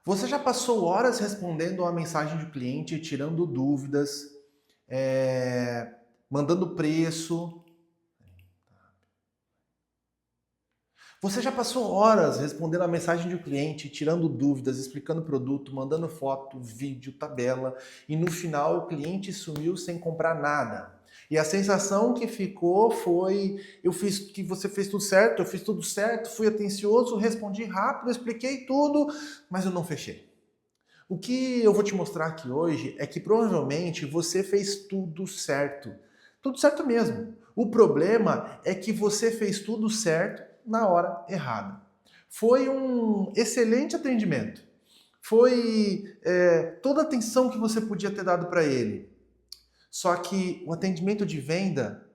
Você já passou horas respondendo a mensagem de cliente, tirando dúvidas, mandando preço? Você já passou horas respondendo a mensagem de um cliente, tirando dúvidas, explicando o produto, mandando foto, vídeo, tabela, e no final o cliente sumiu sem comprar nada? E a sensação que ficou foi: eu fiz que você fez tudo certo, eu fiz tudo certo, fui atencioso, respondi rápido, expliquei tudo, mas eu não fechei. O que eu vou te mostrar aqui hoje é que provavelmente você fez tudo certo. Tudo certo mesmo. O problema é que você fez tudo certo na hora errada. Foi um excelente atendimento. Foi toda a atenção que você podia ter dado para ele. Só que o atendimento de venda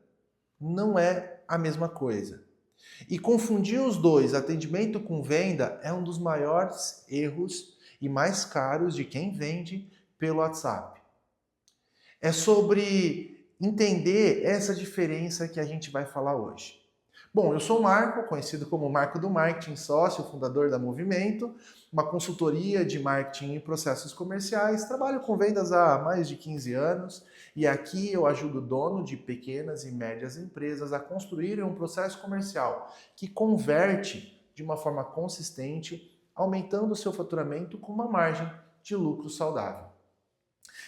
não é a mesma coisa. E confundir os dois, atendimento com venda, é um dos maiores erros e mais caros de quem vende pelo WhatsApp. É sobre entender essa diferença que a gente vai falar hoje. Bom, eu sou o Marco, conhecido como Marco do Marketing, sócio, fundador da Movimento, uma consultoria de marketing e processos comerciais. Trabalho com vendas há mais de 15 anos e aqui eu ajudo o dono de pequenas e médias empresas a construírem um processo comercial que converte de uma forma consistente, aumentando o seu faturamento com uma margem de lucro saudável.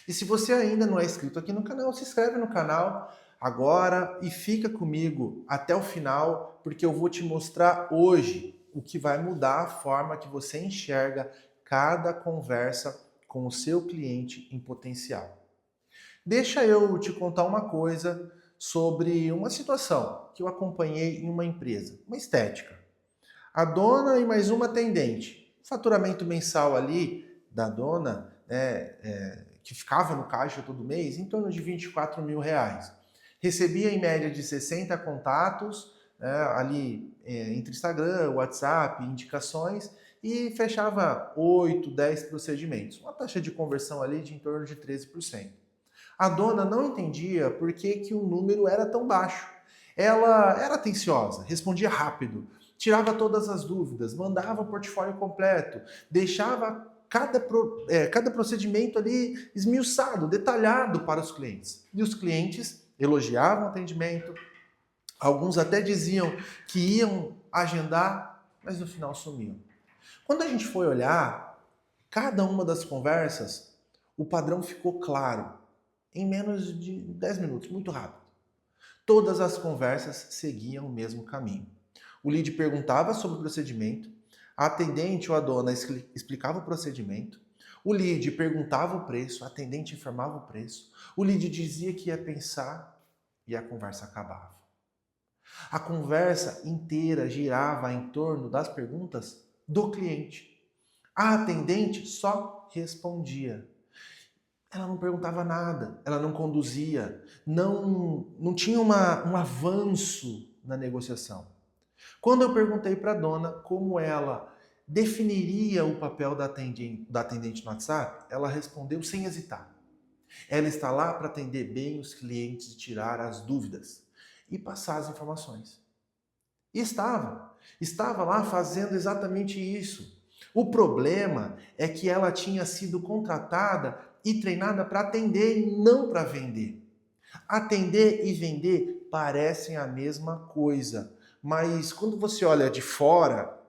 E se você ainda não é inscrito aqui no canal, se inscreve no canal agora e fica comigo até o final, porque eu vou te mostrar hoje o que vai mudar a forma que você enxerga cada conversa com o seu cliente em potencial. Deixa eu te contar uma coisa sobre uma situação que eu acompanhei em uma empresa, uma estética. A dona e mais uma atendente. O faturamento mensal ali da dona, que ficava no caixa todo mês, em torno de R$ 24.000. Recebia em média de 60 contatos, ali entre Instagram, WhatsApp, indicações, e fechava 8, 10 procedimentos. Uma taxa de conversão ali de em torno de 13%. A dona não entendia por que o número era tão baixo. Ela era atenciosa, respondia rápido, tirava todas as dúvidas, mandava o portfólio completo, deixava cada procedimento ali esmiuçado, detalhado para os clientes. E os clientes elogiavam o atendimento, alguns até diziam que iam agendar, mas no final sumiam. Quando a gente foi olhar cada uma das conversas, o padrão ficou claro em menos de 10 minutos, muito rápido. Todas as conversas seguiam o mesmo caminho. O lead perguntava sobre o procedimento, a atendente ou a dona explicava o procedimento, o lead perguntava o preço, a atendente informava o preço, o lead dizia que ia pensar e a conversa acabava. A conversa inteira girava em torno das perguntas do cliente. A atendente só respondia. Ela não perguntava nada, ela não conduzia, não tinha um avanço na negociação. Quando eu perguntei para a dona como ela definiria o papel da atendente no WhatsApp, ela respondeu sem hesitar. Ela está lá para atender bem os clientes e tirar as dúvidas e passar as informações. E estava lá fazendo exatamente isso. O problema é que ela tinha sido contratada e treinada para atender e não para vender. Atender e vender parecem a mesma coisa, mas quando você olha de fora,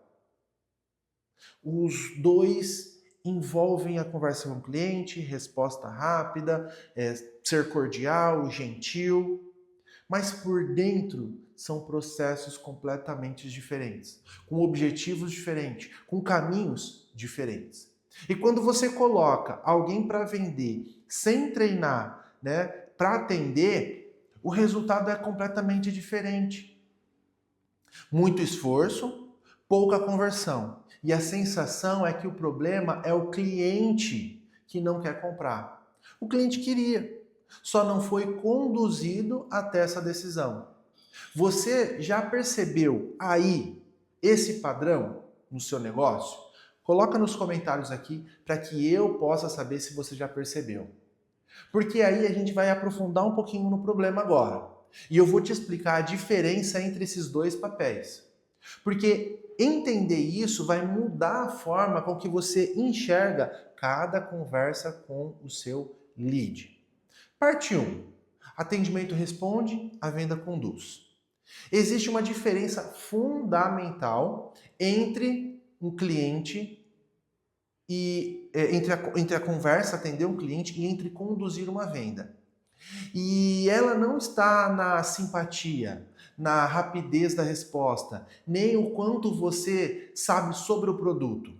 os dois envolvem a conversa com o cliente, resposta rápida, ser cordial, gentil, mas por dentro são processos completamente diferentes, com objetivos diferentes, com caminhos diferentes. E quando você coloca alguém para vender sem treinar, para atender, o resultado é completamente diferente. Muito esforço, pouca conversão. E a sensação é que o problema é o cliente que não quer comprar. O cliente queria, só não foi conduzido até essa decisão. Você já percebeu aí esse padrão no seu negócio? Coloca nos comentários aqui para que eu possa saber se você já percebeu. Porque aí a gente vai aprofundar um pouquinho no problema agora. E eu vou te explicar a diferença entre esses dois papéis. Porque Entender isso vai mudar a forma com que você enxerga cada conversa com o seu lead. Parte 1. Atendimento responde, a venda conduz. Existe uma diferença fundamental entre um cliente e entre a conversa, atender um cliente e entre conduzir uma venda. E ela não está na simpatia, na rapidez da resposta, nem o quanto você sabe sobre o produto.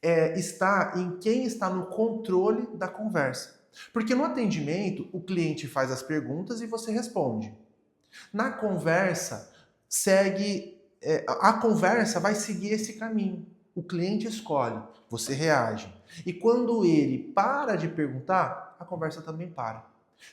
Está em quem está no controle da conversa. Porque no atendimento, o cliente faz as perguntas e você responde. Na conversa, a conversa vai seguir esse caminho. O cliente escolhe, você reage. E quando ele para de perguntar, a conversa também para.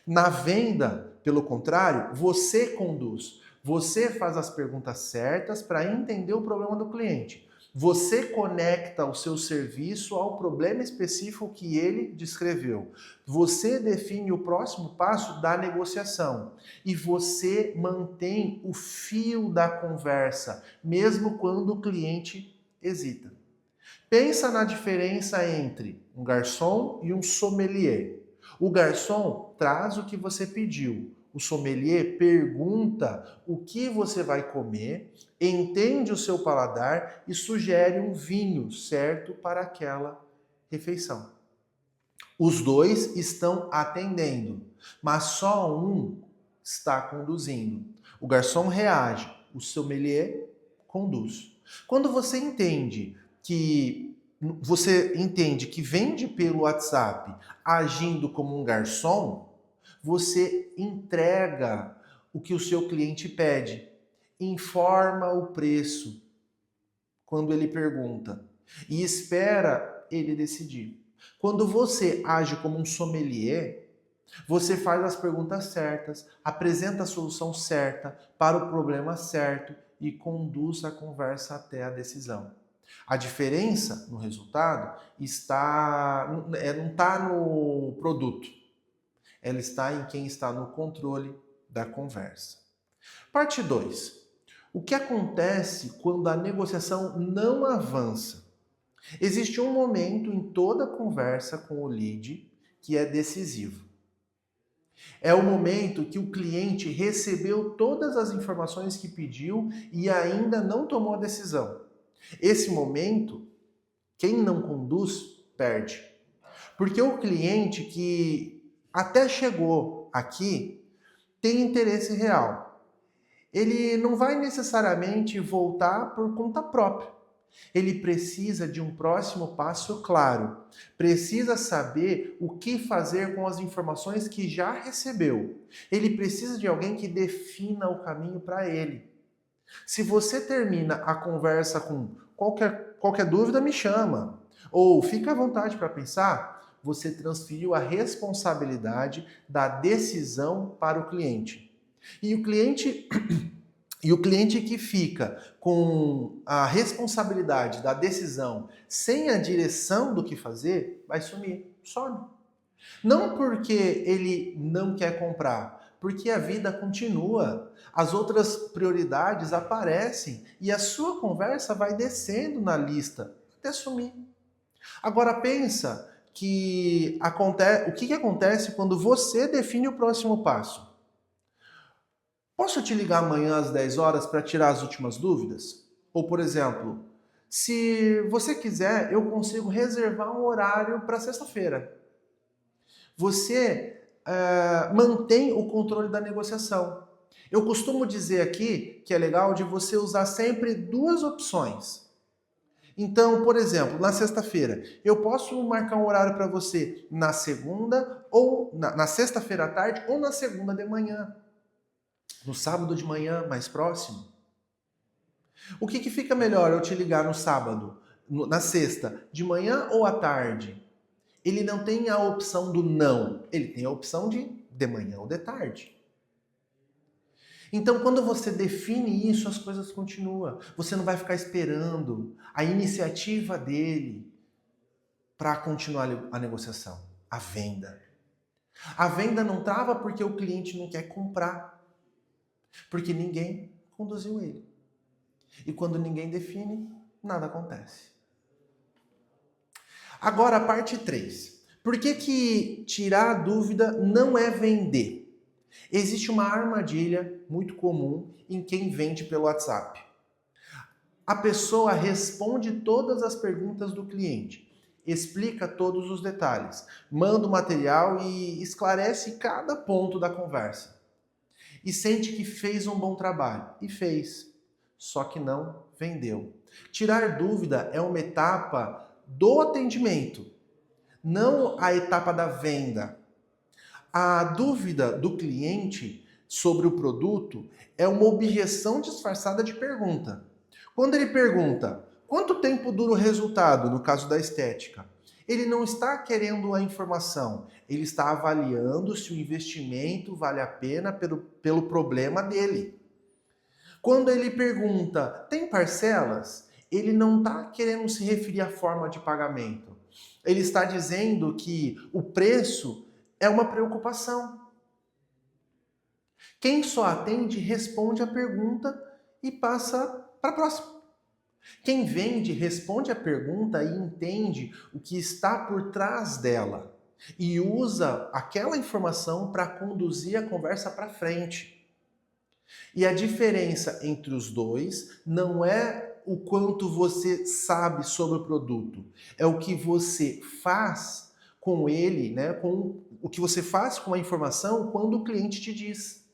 Na venda, pelo contrário, você conduz. Você faz as perguntas certas para entender o problema do cliente. Você conecta o seu serviço ao problema específico que ele descreveu. Você define o próximo passo da negociação. E você mantém o fio da conversa, mesmo quando o cliente hesita. Pensa na diferença entre um garçom e um sommelier. O garçom traz o que você pediu. O sommelier pergunta o que você vai comer, entende o seu paladar e sugere um vinho certo para aquela refeição. Os dois estão atendendo, mas só um está conduzindo. O garçom reage, o sommelier conduz. Quando você entende que vende pelo WhatsApp agindo como um garçom, você entrega o que o seu cliente pede, informa o preço quando ele pergunta e espera ele decidir. Quando você age como um sommelier, você faz as perguntas certas, apresenta a solução certa para o problema certo e conduz a conversa até a decisão. A diferença no resultado não está no produto, ela está em quem está no controle da conversa. Parte 2. O que acontece quando a negociação não avança? Existe um momento em toda conversa com o lead que é decisivo. É o momento que o cliente recebeu todas as informações que pediu e ainda não tomou a decisão. Esse momento, quem não conduz, perde. Porque o cliente que até chegou aqui tem interesse real. Ele não vai necessariamente voltar por conta própria. Ele precisa de um próximo passo claro. Precisa saber o que fazer com as informações que já recebeu. Ele precisa de alguém que defina o caminho para ele. Se você termina a conversa com qualquer dúvida, me chama. Ou fica à vontade para pensar, você transferiu a responsabilidade da decisão para o cliente. E o cliente que fica com a responsabilidade da decisão sem a direção do que fazer, vai sumir, some. Não porque ele não quer comprar, porque a vida continua. As outras prioridades aparecem e a sua conversa vai descendo na lista até sumir. Agora pensa o que acontece quando você define o próximo passo. Posso te ligar amanhã às 10 horas para tirar as últimas dúvidas? Ou, por exemplo, se você quiser, eu consigo reservar um horário para sexta-feira. Você mantém o controle da negociação. Eu costumo dizer aqui que é legal de você usar sempre duas opções. Então, por exemplo, na sexta-feira, eu posso marcar um horário para você na segunda ou na sexta-feira à tarde ou na segunda de manhã. No sábado de manhã, mais próximo. O que fica melhor eu te ligar no sábado, na sexta, de manhã ou à tarde? Ele não tem a opção do não, ele tem a opção de manhã ou de tarde. Então, quando você define isso, as coisas continuam. Você não vai ficar esperando a iniciativa dele para continuar a negociação, a venda. A venda não trava porque o cliente não quer comprar, porque ninguém conduziu ele. E quando ninguém define, nada acontece. Agora, a parte 3. Por que tirar a dúvida não é vender? Existe uma armadilha muito comum em quem vende pelo WhatsApp. A pessoa responde todas as perguntas do cliente, explica todos os detalhes, manda o material e esclarece cada ponto da conversa. E sente que fez um bom trabalho. E fez. Só que não vendeu. Tirar dúvida é uma etapa do atendimento, não a etapa da venda. A dúvida do cliente sobre o produto é uma objeção disfarçada de pergunta. Quando ele pergunta quanto tempo dura o resultado, no caso da estética, ele não está querendo a informação, ele está avaliando se o investimento vale a pena pelo problema dele. Quando ele pergunta, tem parcelas? Ele não está querendo se referir à forma de pagamento. Ele está dizendo que o preço é uma preocupação. Quem só atende responde a pergunta e passa para a próxima. Quem vende responde a pergunta e entende o que está por trás dela e usa aquela informação para conduzir a conversa para frente. E a diferença entre os dois não é o quanto você sabe sobre o produto, é o que você faz com ele, né? Com o que você faz com a informação quando o cliente te diz.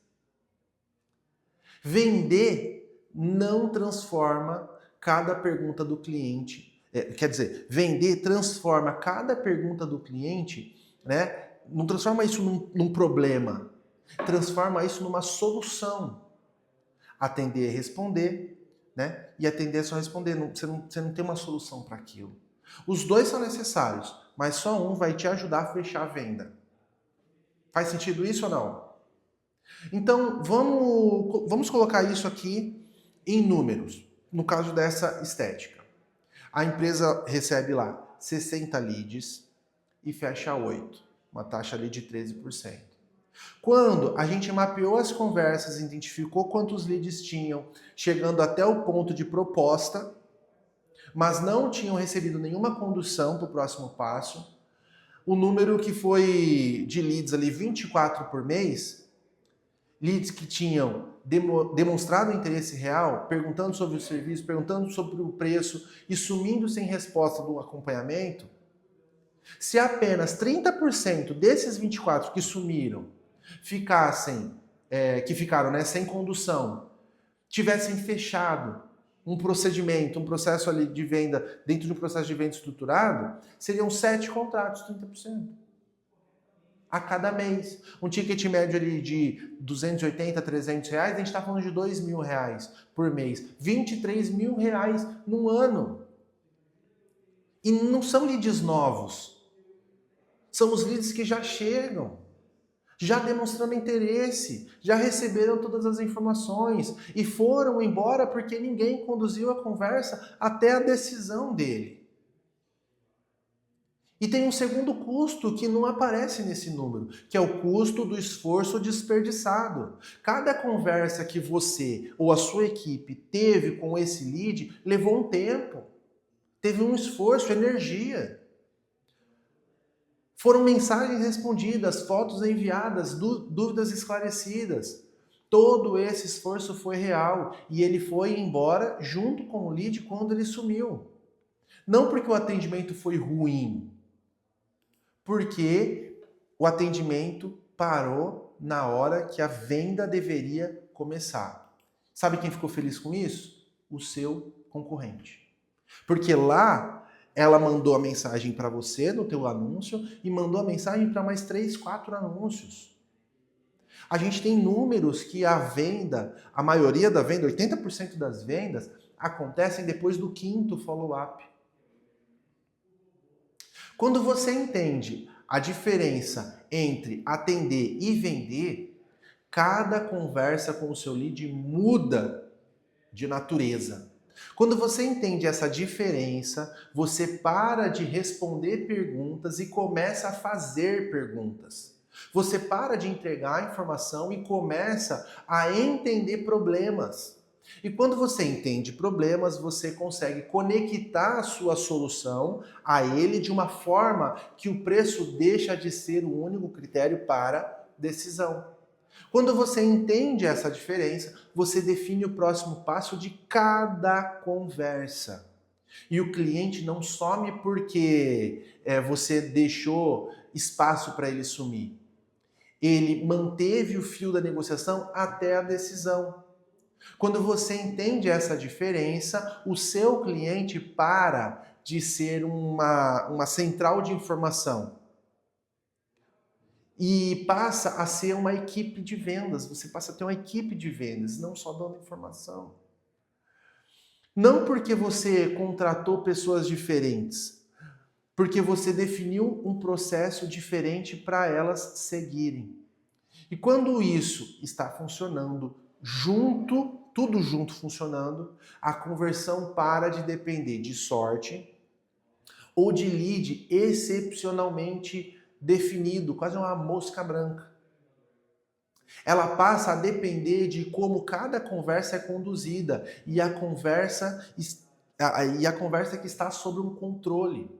Vender não transforma cada pergunta do cliente. Quer dizer, vender transforma cada pergunta do cliente, né? Não transforma isso num problema, transforma isso numa solução. Atender e responder, né? E atender é só responder. Você não tem uma solução para aquilo. Os dois são necessários, mas só um vai te ajudar a fechar a venda. Faz sentido isso ou não? Então, vamos colocar isso aqui em números. No caso dessa estética. A empresa recebe lá 60 leads e fecha 8. Uma taxa ali de 13%. Quando a gente mapeou as conversas, identificou quantos leads tinham, chegando até o ponto de proposta, mas não tinham recebido nenhuma condução para o próximo passo, o número que foi de leads ali, 24 por mês, leads que tinham demonstrado interesse real, perguntando sobre o serviço, perguntando sobre o preço e sumindo sem resposta do acompanhamento, se apenas 30% desses 24 que sumiram que ficaram, né, sem condução, tivessem fechado um procedimento, um processo ali de venda, dentro de um processo de venda estruturado, seriam 7 contratos, 30%. A cada mês. Um ticket médio ali de 280, 300 reais, a gente está falando de 2 mil reais por mês. 23 mil reais num ano. E não são leads novos. São os leads que já chegam, já demonstrando interesse, já receberam todas as informações e foram embora porque ninguém conduziu a conversa até a decisão dele. E tem um segundo custo que não aparece nesse número, que é o custo do esforço desperdiçado. Cada conversa que você ou a sua equipe teve com esse lead levou um tempo, teve um esforço, energia. Foram mensagens respondidas, fotos enviadas, dúvidas esclarecidas. Todo esse esforço foi real e ele foi embora junto com o lead quando ele sumiu. Não porque o atendimento foi ruim, porque o atendimento parou na hora que a venda deveria começar. Sabe quem ficou feliz com isso? O seu concorrente. Porque lá ela mandou a mensagem para você no teu anúncio e mandou a mensagem para mais 3, 4 anúncios. A gente tem números que a venda, a maioria da venda, 80% das vendas, acontecem depois do 5º follow-up. Quando você entende a diferença entre atender e vender, cada conversa com o seu lead muda de natureza. Quando você entende essa diferença, você para de responder perguntas e começa a fazer perguntas. Você para de entregar informação e começa a entender problemas. E quando você entende problemas, você consegue conectar a sua solução a ele de uma forma que o preço deixa de ser o único critério para decisão. Quando você entende essa diferença, você define o próximo passo de cada conversa. E o cliente não some porque você deixou espaço para ele sumir. Ele manteve o fio da negociação até a decisão. Quando você entende essa diferença, o seu cliente para de ser uma central de informação e passa a ser uma equipe de vendas. Você passa a ter uma equipe de vendas, não só dando informação. Não porque você contratou pessoas diferentes, porque você definiu um processo diferente para elas seguirem. E quando isso está funcionando junto, tudo junto funcionando, a conversão para de depender de sorte ou de lead excepcionalmente definido, quase uma mosca branca. Ela passa a depender de como cada conversa é conduzida e a conversa que está sob um controle.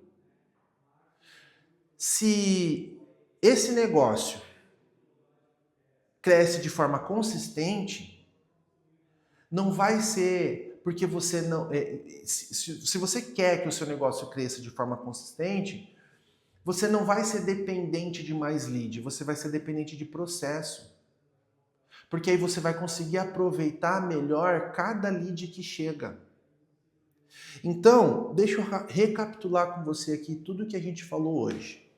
Se esse negócio cresce de forma consistente, não vai ser porque você não... se você quer que o seu negócio cresça de forma consistente, você não vai ser dependente de mais lead, você vai ser dependente de processo. Porque aí você vai conseguir aproveitar melhor cada lead que chega. Então, deixa eu recapitular com você aqui tudo que a gente falou hoje.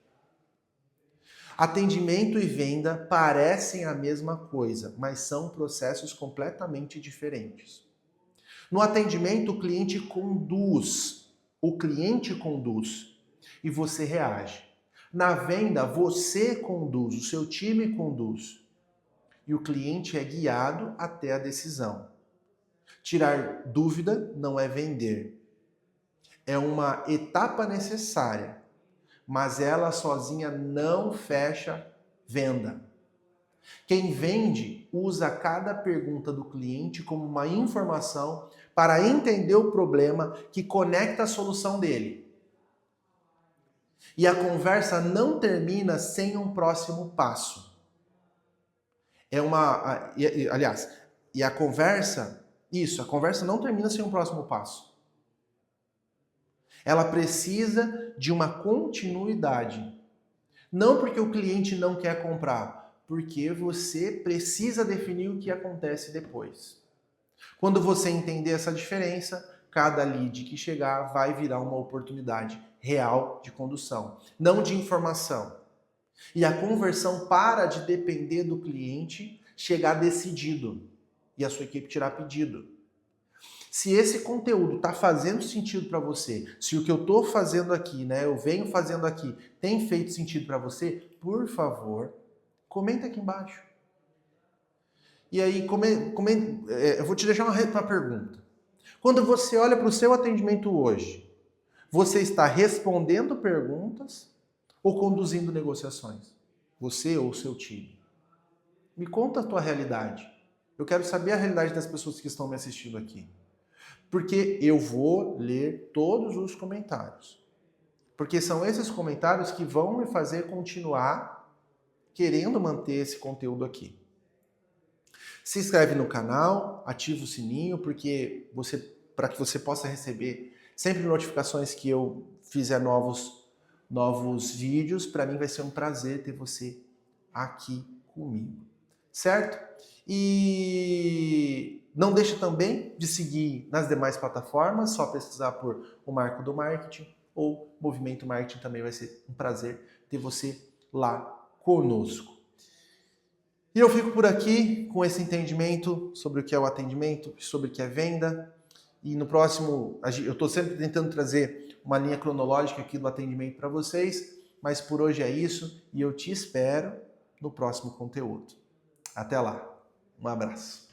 Atendimento e venda parecem a mesma coisa, mas são processos completamente diferentes. No atendimento, o cliente conduz e você reage. Na venda, você conduz, o seu time conduz e o cliente é guiado até a decisão. Tirar dúvida não é vender. É uma etapa necessária, mas ela sozinha não fecha venda. Quem vende usa cada pergunta do cliente como uma informação para entender o problema que conecta a solução dele. E a conversa não termina sem um próximo passo. A conversa não termina sem um próximo passo. Ela precisa de uma continuidade. Não porque o cliente não quer comprar, porque você precisa definir o que acontece depois. Quando você entender essa diferença, cada lead que chegar vai virar uma oportunidade real de condução, não de informação. E a conversão para de depender do cliente chegar decidido e a sua equipe tirar pedido. Se esse conteúdo está fazendo sentido para você, se o que eu estou fazendo aqui, eu venho fazendo aqui, tem feito sentido para você, por favor, comenta aqui embaixo. E aí, eu vou te deixar uma pergunta. Quando você olha para o seu atendimento hoje, você está respondendo perguntas ou conduzindo negociações? Você ou o seu time? Me conta a tua realidade. Eu quero saber a realidade das pessoas que estão me assistindo aqui. Porque eu vou ler todos os comentários. Porque são esses comentários que vão me fazer continuar querendo manter esse conteúdo aqui. Se inscreve no canal, ativa o sininho, para que você possa receber sempre notificações que eu fizer novos vídeos. Para mim vai ser um prazer ter você aqui comigo, certo? E não deixa também de seguir nas demais plataformas, só pesquisar por O Marco do Marketing ou Movimento Marketing, também vai ser um prazer ter você lá conosco. E eu fico por aqui com esse entendimento sobre o que é o atendimento, sobre o que é venda. E no próximo, eu estou sempre tentando trazer uma linha cronológica aqui do atendimento para vocês, mas por hoje é isso e eu te espero no próximo conteúdo. Até lá, um abraço.